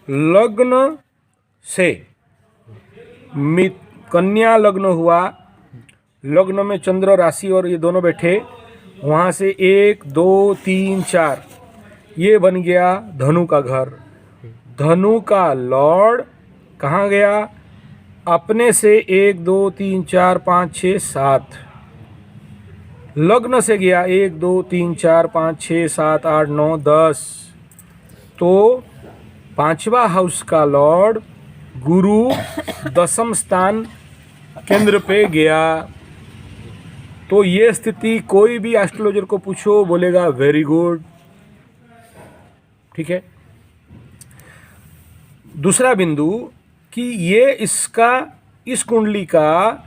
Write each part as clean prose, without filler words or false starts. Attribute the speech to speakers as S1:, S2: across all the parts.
S1: लग्न से कन्या लग्न हुआ, लग्न में चंद्र राशि और ये दोनों बैठे, वहाँ से 1 2 3 4 ये बन गया धनु का घर। धनु का लॉर्ड कहाँ गया? अपने से 1 2 3 4 5 6 7 लग्न से गया 1 2 3 4 5 6 7 8 9 10। तो पांचवा हाउस का लॉर्ड गुरु 10म स्थान केंद्र पे गया। तो ये स्थिति कोई भी एस्ट्रोलॉजर को पूछो बोलेगा वेरी गुड। ठीक है। दूसरा बिंदु कि ये इसका इस कुंडली का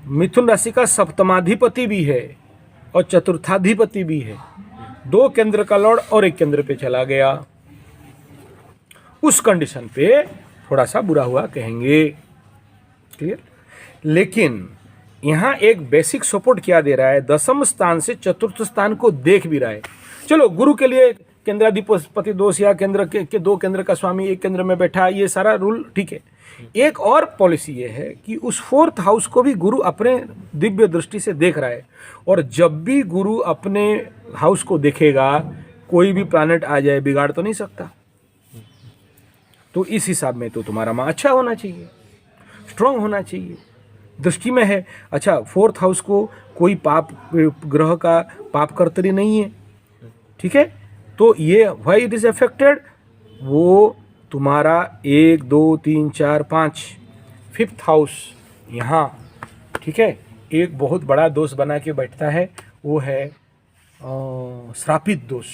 S1: मिथुन राशि का सप्तमाधिपति भी है और चतुर्थाधिपति भी है। 2 केंद्र का लॉर्ड और 1 केंद्र पे चला गया। उस कंडीशन पे थोड़ा सा बुरा हुआ कहेंगे। क्लियर? लेकिन यहां एक बेसिक सपोर्ट क्या दे रहा है? 10म स्थान से 4th स्थान को देख भी रहा है। चलो, गुरु के लिए केंद्राधिपति दोष या केंद्र के 2 केंद्र का स्वामी 1 केंद्र में बैठा, ये सारा रूल ठीक है। एक और पॉलिसी ये है कि उस 4th हाउस को भी गुरु अपने दिव्य दृष्टि से देख रहा है, और जब भी गुरु अपने हाउस को देखेगा कोई भी प्लैनेट आ जाए बिगाड़ तो नहीं सकता। तो इस हिसाब में तो तुम्हारा माँ अच्छा होना चाहिए, स्ट्रांग होना चाहिए, दृष्टि में है। अच्छा, 4th हाउस को कोई पाप ग्रह का पाप कर्तरी नहीं है। ठीक है। तो ये व्हाई इट इज अफेक्टेड, वो तुम्हारा 1 2 3 4 5 5th हाउस यहाँ। ठीक है। एक बहुत बड़ा दोष बना के बैठता है, वो है श्रापित दोष।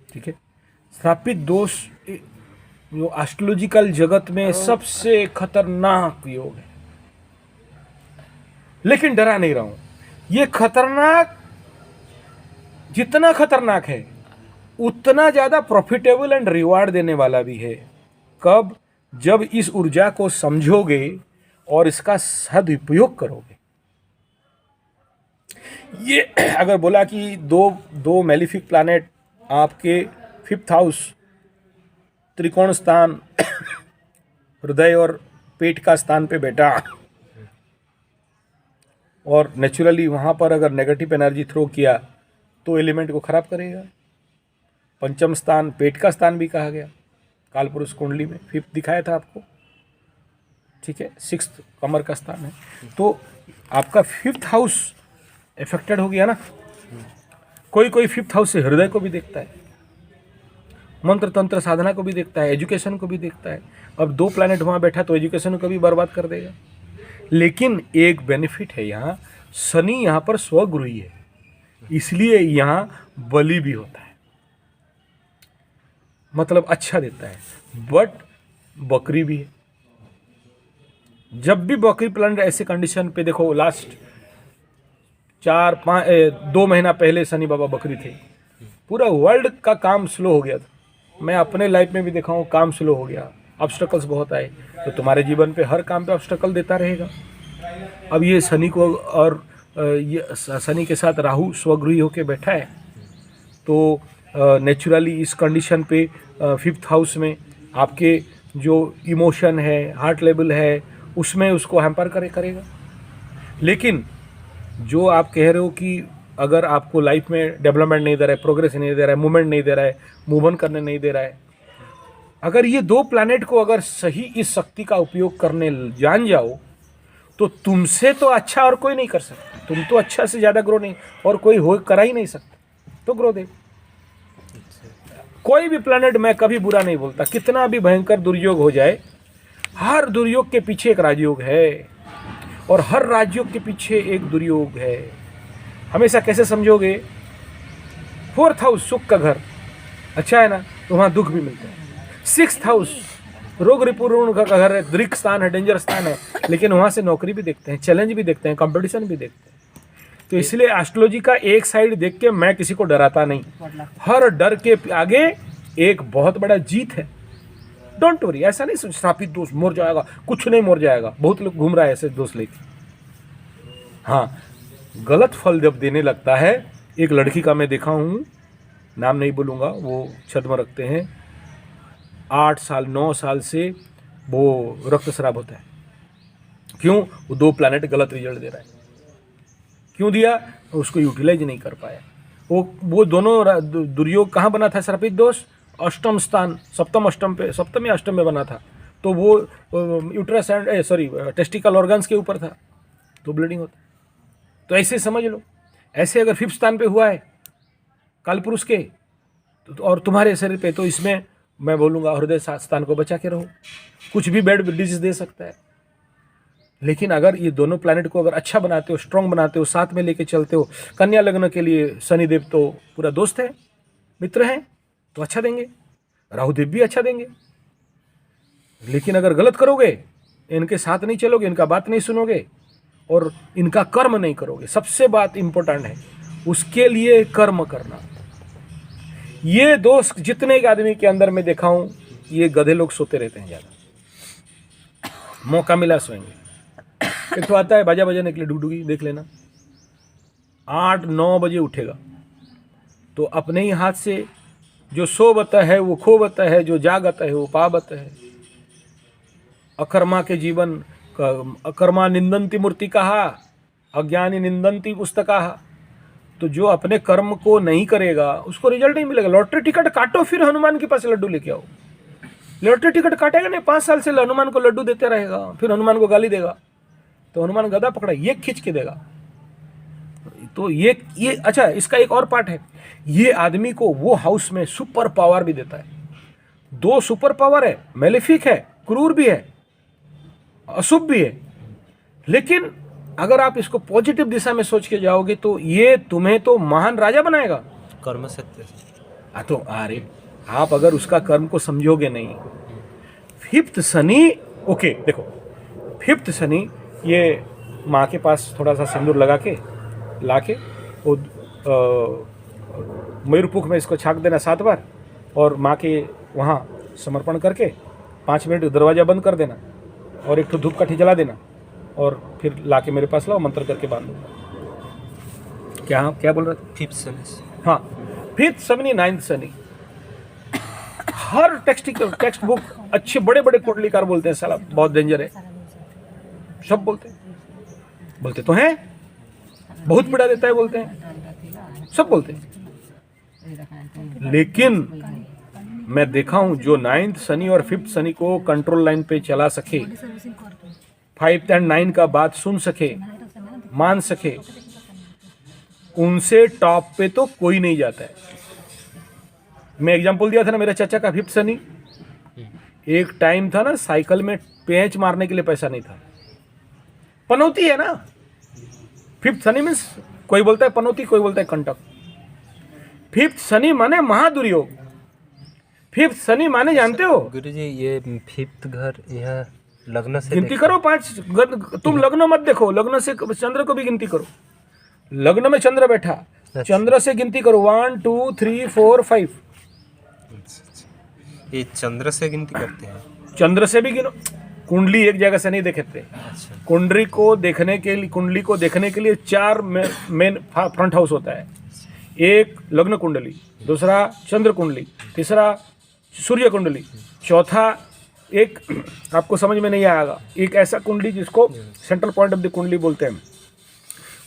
S1: ठीक है। श्रापित दोष जो एस्ट्रोलॉजिकल जगत में सबसे खतरनाक योग है, लेकिन डरा नहीं रहा हूं। ये खतरनाक, जितना खतरनाक है उतना ज्यादा प्रॉफिटेबल एंड रिवार्ड देने वाला भी है। कब? जब इस ऊर्जा को समझोगे और इसका सदुपयोग करोगे। ये अगर बोला कि दो मेलिफिक प्लैनेट आपके 5th हाउस त्रिकोण स्थान हृदय और पेट का स्थान पे बैठा, और नेचुरली वहां पर अगर नेगेटिव एनर्जी थ्रो किया तो एलिमेंट को खराब करेगा। 5म स्थान पेट का स्थान भी कहा गया कालपुरुष कुंडली में, 5th दिखाया था आपको। ठीक है। 6th कमर का स्थान है। तो आपका 5th हाउस इफेक्टेड हो गया ना। कोई 5th हाउस से हृदय को भी देखता है, मंत्र तंत्र साधना को भी देखता है, एजुकेशन को भी देखता है। अब 2 प्लैनेट वहाँ बैठा तो एजुकेशन को भी बर्बाद कर देगा। लेकिन एक बेनिफिट है, यहाँ शनि यहाँ पर स्वगृही है, इसलिए यहाँ बलि भी होता है, मतलब अच्छा देता है। बट बकरी भी है। जब भी बकरी प्लैनेट ऐसे कंडीशन पे, देखो लास्ट 2 महीना पहले शनि बाबा बकरी थे, पूरा वर्ल्ड का काम स्लो हो गया था। मैं अपने लाइफ में भी देखा हूँ, काम स्लो हो गया, ऑब्स्टेकल्स बहुत आए। तो तुम्हारे जीवन पे हर काम पे ऑब्स्टेकल देता रहेगा। अब ये शनि को, और ये शनि के साथ राहु स्वगृही होके बैठा है, तो नेचुरली इस कंडीशन पे 5th हाउस में आपके जो इमोशन है, हार्ट लेवल है, उसमें उसको हैम्पर करेगा। लेकिन जो आप कह रहे हो कि अगर आपको लाइफ में डेवलपमेंट नहीं दे रहा है, प्रोग्रेस नहीं दे रहा है, मूवमेंट नहीं दे रहा है, मूव ऑन करने नहीं दे रहा है, अगर ये 2 प्लैनेट को अगर सही इस शक्ति का उपयोग करने जान जाओ तो तुमसे तो अच्छा और कोई नहीं कर सकता। तुम तो अच्छा से ज़्यादा ग्रो नहीं, और कोई हो करा ही नहीं सकता, तो ग्रो दे। कोई भी प्लैनेट मैं कभी बुरा नहीं बोलता, कितना भी भयंकर दुर्योग हो जाए, हर दुर्योग के पीछे एक राजयोग है, और हर राजयोग के पीछे एक दुर्योग है। हमेशा कैसे समझोगे? 4th हाउस सुख का घर अच्छा है ना, तो वहाँ दुख भी मिलता है। 6th हाउस रोग रिपुण का घर है, दृक स्थान है, डेंजर स्थान है, लेकिन वहाँ से नौकरी भी देखते हैं, चैलेंज भी देखते हैं, कंपटीशन भी देखते हैं। तो इसलिए एस्ट्रोलॉजी का एक साइड देख के मैं किसी को डराता नहीं। हर डर के आगे एक बहुत बड़ा जीत है। डोंट वरी, ऐसा नहीं श्रापित दोस्त मर जाएगा, कुछ नहीं मर जाएगा। बहुत लोग घूम रहा है ऐसे दोस्त लेके। हाँ, गलत फल जब देने लगता है, एक लड़की का मैं देखा हूँ, नाम नहीं बोलूँगा, वो छद्म रखते हैं, 8 साल 9 साल से वो रक्तस्राव होता है। क्यों? वो 2 प्लैनेट गलत रिजल्ट दे रहा है। क्यों दिया? उसको यूटिलाइज नहीं कर पाया। वो दोनों दुर्योग कहाँ बना था? श्रापित दोष अष्टम स्थान, सप्तम अष्टम पे, सप्तम या अष्टम में बना था। तो वो यूट्रस एंड टेस्टिकल ऑर्गन्स के ऊपर था, तो ब्लीडिंग होता। तो ऐसे समझ लो, ऐसे अगर 5th स्थान पे हुआ है कालपुरुष के तो और तुम्हारे शरीर पे, तो इसमें मैं बोलूँगा हृदय स्थान को बचा के रहो। कुछ भी बैड डिजीज दे सकता है। लेकिन अगर ये दोनों प्लैनेट को अगर अच्छा बनाते हो, स्ट्रांग बनाते हो, साथ में लेके चलते हो, कन्या लग्न के लिए शनिदेव तो पूरा दोस्त है, मित्र हैं, तो अच्छा देंगे। राहुदेव भी अच्छा देंगे। लेकिन अगर गलत करोगे, इनके साथ नहीं चलोगे, इनका बात नहीं सुनोगे और इनका कर्म नहीं करोगे, सबसे बात इंपॉर्टेंट है, उसके लिए कर्म करना। ये दोष जितने एक आदमी के अंदर में देखा हूं, ये गधे लोग सोते रहते हैं ज्यादा। मौका मिला सोएंगे। एक तो आता है बाजा बजाने के लिए, डुगडुगी देख लेना, 8-9 बजे उठेगा तो अपने ही हाथ से जो सो बता है वो खो बता है, जो जागता है वो पा बता है। अकर्मा के जीवन, अकर्मा निंदंती मूर्ति कहा, अज्ञानी निंदंती पुस्तका। तो जो अपने कर्म को नहीं करेगा उसको रिजल्ट नहीं मिलेगा। लॉटरी टिकट काटो, फिर हनुमान के पास लड्डू लेके आओ। लॉटरी टिकट काटेगा नहीं, 5 साल से हनुमान को लड्डू देते रहेगा, फिर हनुमान को गाली देगा, तो हनुमान गदा पकड़ा ये खींच के देगा। तो ये अच्छा, इसका एक और पार्ट है, ये आदमी को वो हाउस में सुपर पावर भी देता है। 2 सुपर पावर है, मेलेफिक है, क्रूर भी है, अशुभ भी है। लेकिन अगर आप इसको पॉजिटिव दिशा में सोच के जाओगे तो ये तुम्हें तो महान राजा बनाएगा।
S2: कर्म सत्य।
S1: तो अरे आप अगर उसका कर्म को समझोगे नहीं, 5th शनि, ओके देखो 5th शनि, ये माँ के पास थोड़ा सा सिंदूर लगा के ला के वो मयूरपुख में इसको छाक देना 7 बार और माँ के वहाँ समर्पण करके 5 मिनट दरवाज़ा बंद कर देना और एक तो धूप काठी जला देना और फिर ला के मेरे पास लाओ, मंत्र करके बांध दो। क्या बोल रहे थे?
S2: 5th शनि।
S1: हाँ, 5th शनि, 9th शनि। हर टेक्स्ट बुक अच्छे बड़े बड़े कुंडलीकार बोलते हैं साला बहुत डेंजर है, सब बोलते तो हैं, बहुत पीड़ा देता है बोलते हैं, सब बोलते हैं। लेकिन मैं देखा हूं जो 9th शनि और 5th शनि को कंट्रोल लाइन पे चला सके, 5 और 9 का बात सुन सके, मान सके, उनसे टॉप पे तो कोई नहीं जाता है। मैं एग्जांपल दिया था ना मेरे चाचा का 5th शनि। एक टाइम था ना, साइकिल में पेंच मारने के लिए पैसा नहीं था। पनौती है ना, 5th शनि मीन्स कोई बोलता है पनौती, कोई बोलता है कंटक। 5th शनि माने महादुर्योग। 5th शनि माने जानते हो?
S2: गुरुजी ये 5th घर यह लग्न से
S1: गिनती करो 5। तुम लग्न मत देखो, लग्न से चंद्र को भी गिनती करो। लग्न में चंद्र बैठा, चंद्र से गिनती करो 1 2 3 4 5।
S2: ये चंद्र से गिनती करते हैं?
S1: चंद्र से भी गिनो। कुंडली एक जगह से नहीं देखते।
S2: अच्छा।
S1: कुंडली को देखने के लिए 4 मेन फ्रंट हाउस होता है। एक लग्न कुंडली, दूसरा चंद्र कुंडली, तीसरा सूर्य कुंडली, चौथा एक आपको समझ में नहीं आएगा, एक ऐसा कुंडली जिसको सेंट्रल पॉइंट ऑफ द कुंडली बोलते हैं।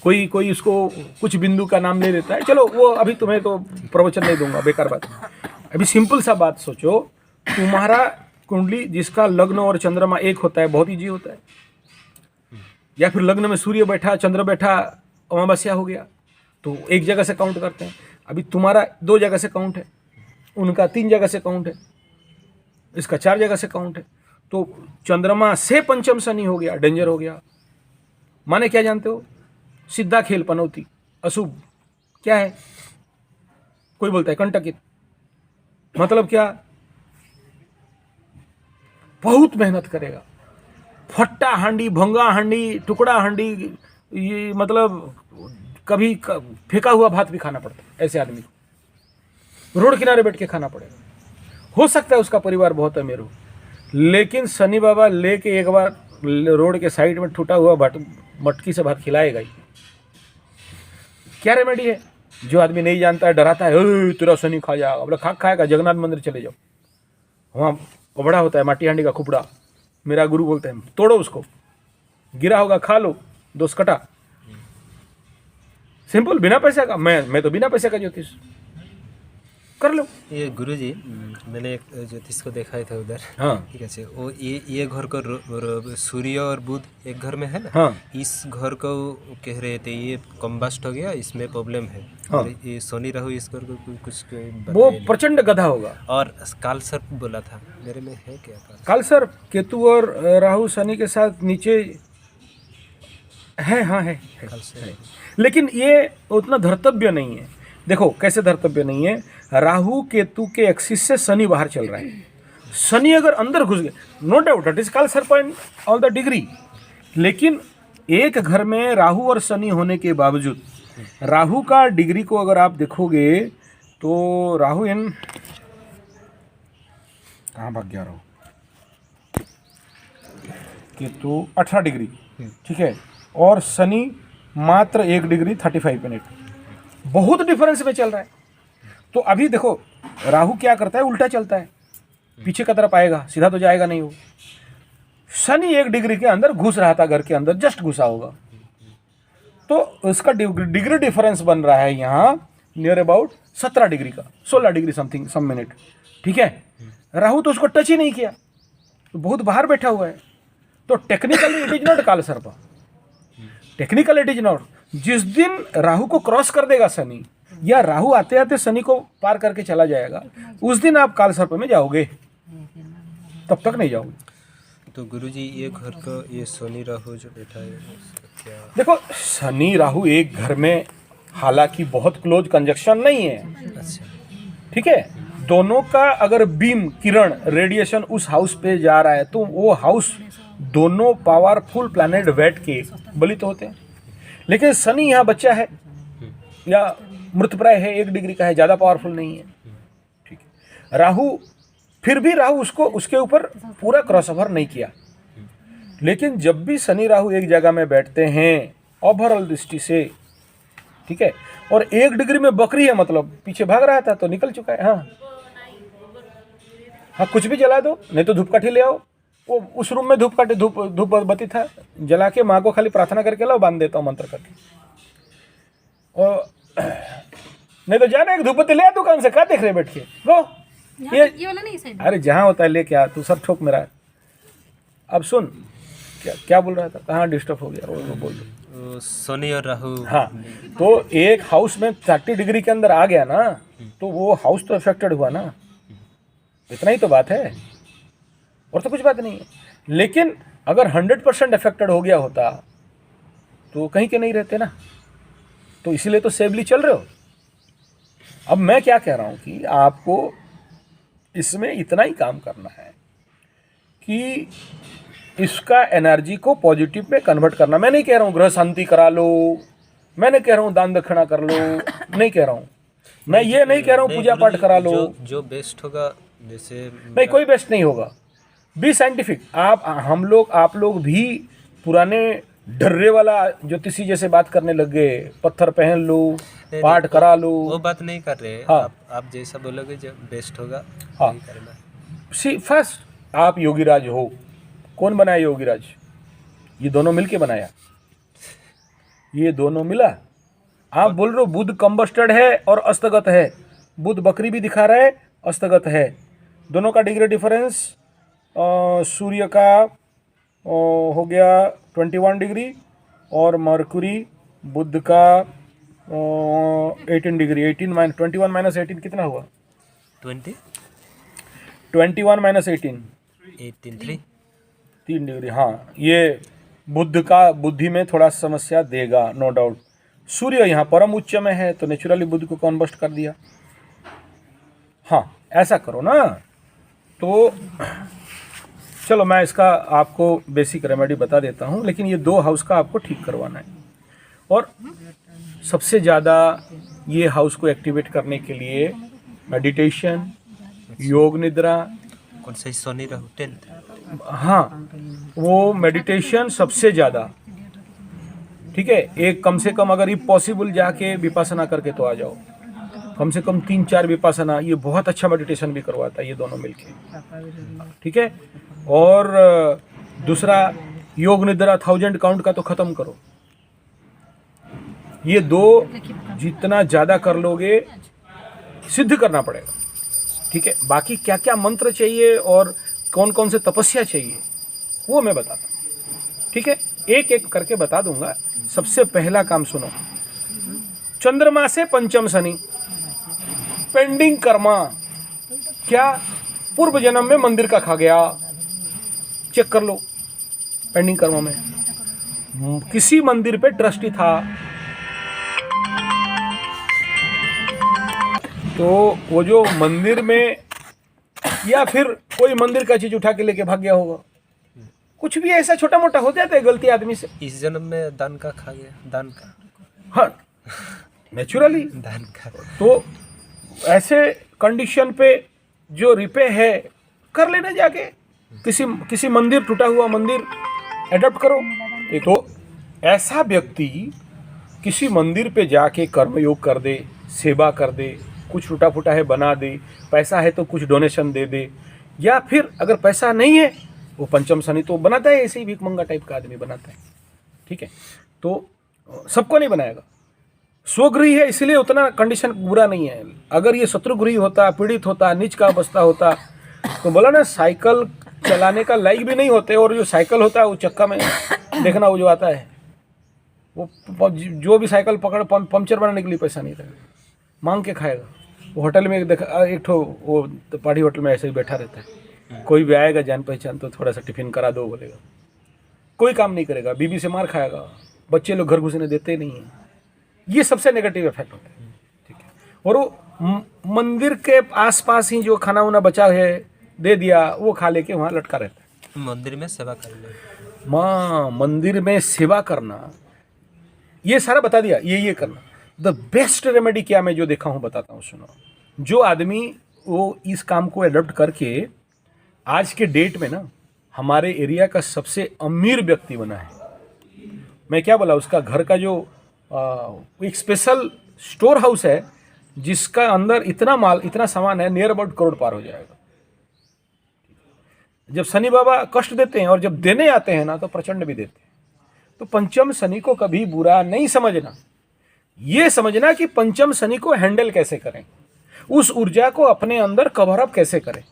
S1: कोई उसको कुछ बिंदु का नाम ले लेता है। चलो वो अभी तुम्हें तो प्रवचन नहीं दूंगा, बेकार बात। अभी सिंपल सा बात सोचो, तुम्हारा कुंडली जिसका लग्न और चंद्रमा एक होता है, बहुत ईजी होता है। या फिर लग्न में सूर्य बैठा, चंद्र बैठा, अमावस्या हो गया, तो एक जगह से काउंट करते हैं। अभी तुम्हारा 2 जगह से काउंट है, उनका 3 जगह से काउंट है, इसका 4 जगह से काउंट है। तो चंद्रमा से पंचम शनि हो गया, डेंजर हो गया। माने क्या जानते हो? सीधा खेल, पनौती, अशुभ। क्या है? कोई बोलता है कंटकित। मतलब क्या? बहुत मेहनत करेगा, फट्टा हांडी, भंगा हांडी, टुकड़ा हांडी, ये मतलब कभी फेंका हुआ भात भी खाना पड़ता है ऐसे आदमी को। रोड किनारे बैठ के खाना पड़ेगा। हो सकता है उसका परिवार बहुत अमीर हो, लेकिन शनि बाबा लेके एक बार रोड के साइड में टूटा हुआ मटकी से भात खिलाएगा ही। क्या रेमेडी है? जो आदमी नहीं जानता है, डराता है, तेरा शनि खा जाएगा, बोला खाएगा, जगन्नाथ मंदिर चले जाओ, वहाँ बड़ा होता है माटी हांडी का खुपड़ा, मेरा गुरु बोलते हैं तोड़ो उसको, गिरा होगा खा लो, दोष कटा। सिंपल, बिना पैसे का। मैं तो बिना पैसे का ज्योतिष कर लो।
S2: ये गुरुजी, मैंने एक ज्योतिष को देखा था उधर।
S1: हाँ
S2: ठीक है, वो ये घर को सूर्य और बुध एक घर में है ना।
S1: हाँ
S2: इस घर को कह रहे थे ये कम्बस्ट हो गया, इसमें प्रॉब्लम है।
S1: हाँ।
S2: और ये शनि राहु इस घर को कुछ
S1: वो प्रचंड गधा होगा।
S2: और काल सर्प बोला था, मेरे में है क्या
S1: काल सर्प? केतु और राहु शनि के साथ नीचे है। हाँ है।
S2: काल सर्प?
S1: लेकिन ये उतना धर्तव्य नहीं है। देखो कैसे धर्तव्य नहीं है, राहु केतु के एक्सिस से शनि बाहर चल रहा है। शनि अगर अंदर घुस गए, नो डाउट इट इज काल सर्प ऑन द डिग्री। लेकिन एक घर में राहु और शनि होने के बावजूद, राहु का डिग्री को अगर आप देखोगे तो राहु इन कहाँ भाग गया राहु, केतु 18 डिग्री, ठीक है, और शनि मात्र 1 डिग्री 35 मिनट, बहुत डिफरेंस में चल रहा है। तो अभी देखो राहु क्या करता है, उल्टा चलता है, पीछे की तरफ आएगा, सीधा तो जाएगा नहीं वो। शनि 1 डिग्री के अंदर घुस रहा था, घर के अंदर जस्ट घुसा होगा, तो उसका डिग्री डिफरेंस बन रहा है यहाँ नियर अबाउट 17 डिग्री का, 16 डिग्री समथिंग सम मिनट, ठीक है। राहु तो उसको टच ही नहीं किया, तो बहुत बाहर बैठा हुआ है। तो टेक्निकली इट इज नॉट काल सर्प, टेक्निकल इट इज नॉट। जिस दिन राहु को क्रॉस कर देगा शनि, या राहु आते आते शनि को पार करके चला जाएगा, उस दिन आप काल सर्प में जाओगे, तब तक नहीं जाओगे।
S2: तो गुरुजी ये घर का ये शनि राहु जो बैठा है क्या?
S1: देखो शनि राहु एक घर में हालांकि बहुत क्लोज कंजक्शन नहीं है,
S2: अच्छा,
S1: ठीक है। दोनों का अगर बीम किरण रेडिएशन उस हाउस पे जा रहा है, तो वो हाउस दोनों पावरफुल प्लैनेट बैठ के बलित होते हैं। लेकिन शनि यहाँ बच्चा है या मृतप्राय है, 1 डिग्री का है, ज़्यादा पावरफुल नहीं है, ठीक है। राहु फिर भी राहु उसको उसके ऊपर पूरा क्रॉसओवर नहीं किया। लेकिन जब भी शनि राहु एक जगह में बैठते हैं ओवरऑल दृष्टि से, ठीक है, और 1 डिग्री में बकरी है, मतलब पीछे भाग रहा था तो निकल चुका है। हाँ हाँ, कुछ भी जला दो, नहीं तो धूपकाठी ले आओ। वो उस रूम में धूप बत्ती था, जला के माँ को खाली प्रार्थना करके लाओ, बांध देता हूँ मंत्र करके। और नहीं तो जाना, एक धूपबत्ती ले आ दुकान से, क्या देख रहे बैठ के वो ये
S3: वाला नहीं सही।
S1: अरे जहाँ होता है ले क्या, तू सर ठोक मेरा। अब सुन, क्या बोल रहा था, कहाँ डिस्टर्ब हो गया, वो बोल दो।
S2: शनि और राहु,
S1: हाँ, तो एक हाउस में 30 डिग्री के अंदर आ गया ना, तो वो हाउस तो अफेक्टेड हुआ ना, इतना ही तो बात है, और तो कुछ बात नहीं है। लेकिन अगर 100% अफेक्टेड हो गया होता तो कहीं के नहीं रहते ना, तो इसीलिए तो सेफली चल रहे हो। अब मैं क्या कह रहा हूँ कि आपको इसमें इतना ही काम करना है कि इसका एनर्जी को पॉजिटिव में कन्वर्ट करना। मैं नहीं कह रहा हूँ ग्रह शांति करा लो, मैं नहीं कह रहा हूँ दान दक्षिणा कर लो, नहीं कह रहा हूँ मैं, ये नहीं कह रहा हूँ पूजा पाठ करा लो।
S2: जो बेस्ट होगा, जैसे
S1: नहीं, कोई बेस्ट नहीं होगा। B scientific. आप लोग भी पुराने डर्रे वाला ज्योतिषी जैसे बात करने लग गए, पत्थर पहन लो, पाठ करा लो।
S2: वो बात नहीं कर रहे।
S1: हाँ,
S2: आप जैसा बोलोगे जो बेस्ट होगा,
S1: हाँ,
S2: वही करना।
S1: सी फर्स्ट आप योगीराज हो। कौन बनाया योगीराज? ये दोनों मिलके बनाया, ये दोनों मिला। आप बोल रहे हो बुध कंबस्टेड है और अस्तगत है, बुध बकरी भी दिखा रहा है, अस्तगत है। दोनों का डिग्री डिफरेंस, सूर्य का हो गया 21 डिग्री और मरकुरी बुध का 18 डिग्री। 21 माइनस 18 कितना हुआ? 21 माइनस 18 3 डिग्री। हाँ, ये बुध का बुद्धि में थोड़ा समस्या देगा, नो डाउट। सूर्य यहाँ परम उच्च में है तो नेचुरली बुध को कन्वर्ट कर दिया। हाँ, ऐसा करो ना। तो चलो मैं इसका आपको बेसिक रेमेडी बता देता हूँ, लेकिन ये 2 हाउस का आपको ठीक करवाना है। और सबसे ज़्यादा ये हाउस को एक्टिवेट करने के लिए मेडिटेशन, योग निद्रा।
S2: कौन सा शनि राहु 10th?
S1: हाँ, वो मेडिटेशन सबसे ज़्यादा, ठीक है। एक कम से कम अगर ये पॉसिबल जाके विपස්සना करके तो आ जाओ, कम से कम 3-4 विपासना, ये बहुत अच्छा मेडिटेशन भी करवाता है ये दोनों मिलके, ठीक है। और दूसरा योग निद्रा 1000 काउंट का तो खत्म करो। ये दो जितना ज़्यादा कर लोगे सिद्ध करना पड़ेगा, ठीक है। बाकी क्या क्या मंत्र चाहिए और कौन कौन से तपस्या चाहिए वो मैं बताता हूँ, ठीक है। एक एक करके बता दूंगा। सबसे पहला काम सुनो, चंद्रमा से पंचम शनि, पेंडिंग कर्मा, क्या पूर्व जन्म में मंदिर का खा गया, चेक कर लो। पेंडिंग कर्मा में किसी मंदिर पे ट्रस्टी था तो वो जो मंदिर में, या फिर कोई मंदिर का चीज उठा के लेके भाग गया होगा, कुछ भी ऐसा छोटा मोटा हो जाता है गलती आदमी से।
S2: इस जन्म में दान का खा गया, दान का,
S1: हाँ नेचुरली
S2: दान का।
S1: तो ऐसे कंडीशन पे जो रिपे है कर लेना, जाके किसी मंदिर, टूटा हुआ मंदिर एडॉप्ट करो। एक तो ऐसा व्यक्ति किसी मंदिर पे जाके कर्मयोग कर दे, सेवा कर दे, कुछ टूटा फूटा है बना दे, पैसा है तो कुछ डोनेशन दे दे, या फिर अगर पैसा नहीं है वो पंचम शनि तो बनाता है, ऐसे ही भीख मंगा टाइप का आदमी बनाता है, ठीक है। तो सबको नहीं बनाएगा। स्वगृही है इसलिए उतना कंडीशन बुरा नहीं है। अगर ये शत्रुगृही होता, पीड़ित होता, नीच का अवस्था होता तो बोला ना साइकिल चलाने का लायक भी नहीं होते, और जो साइकिल होता है वो चक्का में देखना वो जो आता है वो जो भी साइकिल पकड़ पंचर बनाने के लिए पैसा नहीं रहेगा, मांग के खाएगा। वो होटल में एक ठो वो पहाड़ी होटल में ऐसे ही बैठा रहता है, कोई भी आएगा जान पहचान तो थोड़ा सा टिफिन करा दो बोलेगा, कोई काम नहीं करेगा, बीवी से मार खाएगा, बच्चे लोग घर घुसने देते नहीं हैं। ये सबसे नेगेटिव इफेक्ट होता है, ठीक है। और वो मंदिर के आसपास ही जो खाना वाना बचा है दे दिया, वो खा लेके वहाँ लटका रहता है।
S2: मंदिर में सेवा करना,
S1: माँ मंदिर में सेवा करना, ये सारा बता दिया, ये करना। द बेस्ट रेमेडी क्या मैं जो देखा हूँ बताता हूँ, सुनो। जो आदमी वो इस काम को एडॉप्ट करके आज के डेट में ना हमारे एरिया का सबसे अमीर व्यक्ति बना है, मैं क्या बोला, उसका घर का जो एक स्पेशल स्टोर हाउस है जिसका अंदर इतना माल, इतना सामान है, नियर अबाउट करोड़ पार हो जाएगा। जब शनि बाबा कष्ट देते हैं और जब देने आते हैं ना तो प्रचंड भी देते हैं। तो पंचम शनि को कभी बुरा नहीं समझना, ये समझना कि पंचम शनि को हैंडल कैसे करें, उस ऊर्जा को अपने अंदर कवर अप कैसे करें।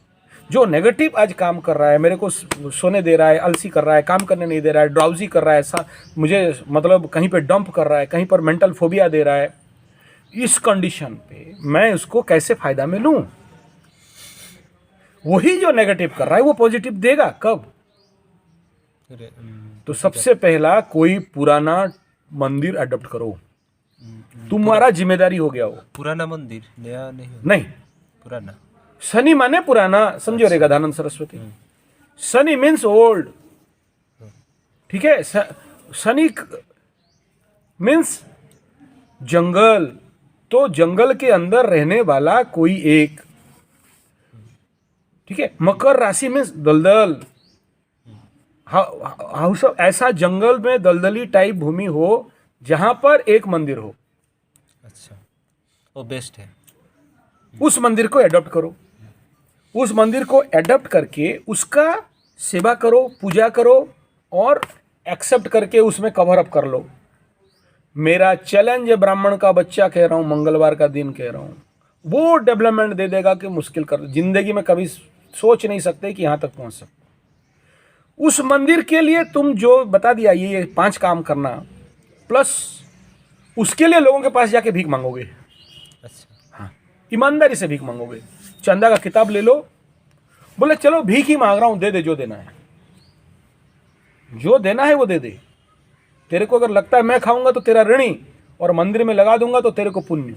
S1: जो नेगेटिव आज काम कर रहा है, मेरे को सोने दे रहा है, आलसी कर रहा है, काम करने नहीं दे रहा है, ड्राउजी कर रहा है, ऐसा मुझे मतलब कहीं पे डंप कर रहा है, कहीं पर मेंटल फोबिया दे रहा है, इस कंडीशन पे मैं उसको कैसे फायदा में लूं। वही जो नेगेटिव कर रहा है वो पॉजिटिव देगा कब? तो सबसे पहला कोई पुराना मंदिर अडॉप्ट करो, तुम्हारा जिम्मेदारी हो गया वो।
S2: पुराना मंदिर, नया
S1: नहीं,
S2: पुराना।
S1: शनि माने पुराना, समझो रे गदानंद सरस्वती। शनि मीन्स ओल्ड, ठीक है। शनि मीन्स जंगल, तो जंगल के अंदर रहने वाला कोई एक, ठीक है। मकर राशि मीन्स दलदल, हाउस ऑफ, ऐसा जंगल में दलदली टाइप भूमि हो जहां पर एक मंदिर हो।
S2: अच्छा, वो बेस्ट है।
S1: उस मंदिर को एडॉप्ट करो, उस मंदिर को एडॉप्ट करके उसका सेवा करो, पूजा करो और एक्सेप्ट करके उसमें कवर अप कर लो। मेरा चैलेंज है, ब्राह्मण का बच्चा कह रहा हूँ, मंगलवार का दिन कह रहा हूँ, वो डेवलपमेंट दे देगा कि मुश्किल कर, जिंदगी में कभी सोच नहीं सकते कि यहाँ तक पहुँच सकते। उस मंदिर के लिए तुम जो बता दिया ये 5 काम करना, प्लस उसके लिए लोगों के पास जाके भीख मांगोगे।
S2: अच्छा,
S1: हाँ, ईमानदारी से भीख मांगोगे। चंदा का किताब ले लो, बोले चलो भीख ही मांग रहा हूं, दे दे जो देना है, जो देना है वो दे दे। तेरे को अगर लगता है मैं खाऊंगा तो तेरा ऋणी और मंदिर में लगा दूंगा तो तेरे को पुण्य।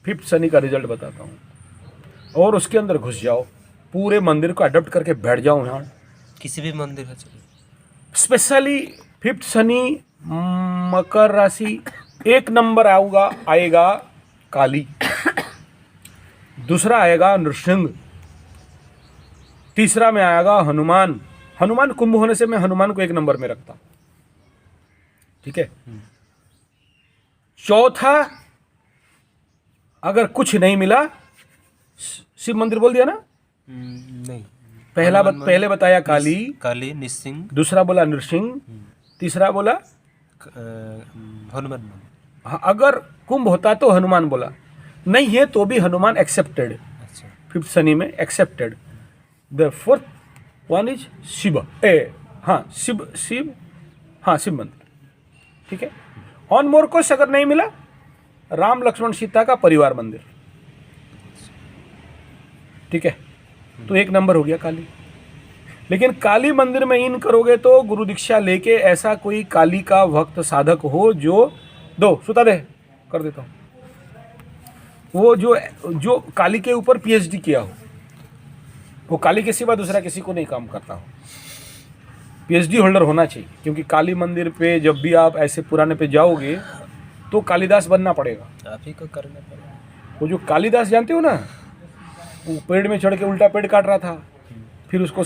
S1: 5th शनि का रिजल्ट बताता हूं। और उसके अंदर घुस जाओ, पूरे मंदिर को अडॉप्ट करके बैठ जाओ यहाँ।
S2: किसी भी मंदिर का चलिए,
S1: स्पेशली 5th शनि, मकर राशि, 1 नंबर आएगा काली, दूसरा आएगा नृसिंह, तीसरा में आएगा हनुमान। हनुमान कुंभ होने से मैं हनुमान को 1 नंबर में रखता हूं, ठीक है। चौथा अगर कुछ नहीं मिला, शिव मंदिर बोल दिया ना,
S2: नहीं।
S1: पहले बताया काली,
S2: काली, निसिंह,
S1: दूसरा बोला नृसिंह, तीसरा बोला
S2: हनुमान मंदिर।
S1: हाँ, अगर कुंभ होता तो हनुमान बोला, नहीं है तो भी हनुमान एक्सेप्टेड,
S2: अच्छा।
S1: फिफ्थ शनि में accepted. The fourth one is Shiva, Shiva मंदिर, ठीक है। ऑन मोर कोर्स अगर नहीं मिला, राम लक्ष्मण सीता का परिवार मंदिर, ठीक है। तो एक नंबर हो गया काली। लेकिन काली मंदिर में इन करोगे तो गुरु दीक्षा लेके ऐसा कोई काली का भक्त साधक हो जो सुता दे कर देता हूँ, वो जो काली के ऊपर पीएचडी किया हो, वो काली के सिवा दूसरा किसी को नहीं काम करता हो, पीएचडी होल्डर होना चाहिए। क्योंकि काली मंदिर पे जब भी आप ऐसे पुराने पे जाओगे तो कालिदास बनना पड़ेगा।
S2: आप ही को करना पड़ेगा।
S1: वो जो कालिदास जानते हो ना, वो पेड़ में चढ़ के उल्टा पेड़ काट रहा था, फिर उसको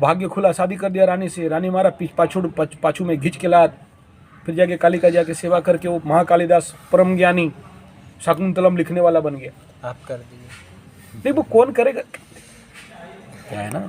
S1: भाग्य खुला, शादी कर दिया रानी से, रानी मारा पाछू में घिंच के लात, फिर जाके काली का जाके सेवा करके वो महाकालिदास परम ज्ञानी शाकुंतलम लिखने वाला बन गया।
S2: आप कर दीजिए।
S1: नहीं, वो कौन करेगा, क्या है ना।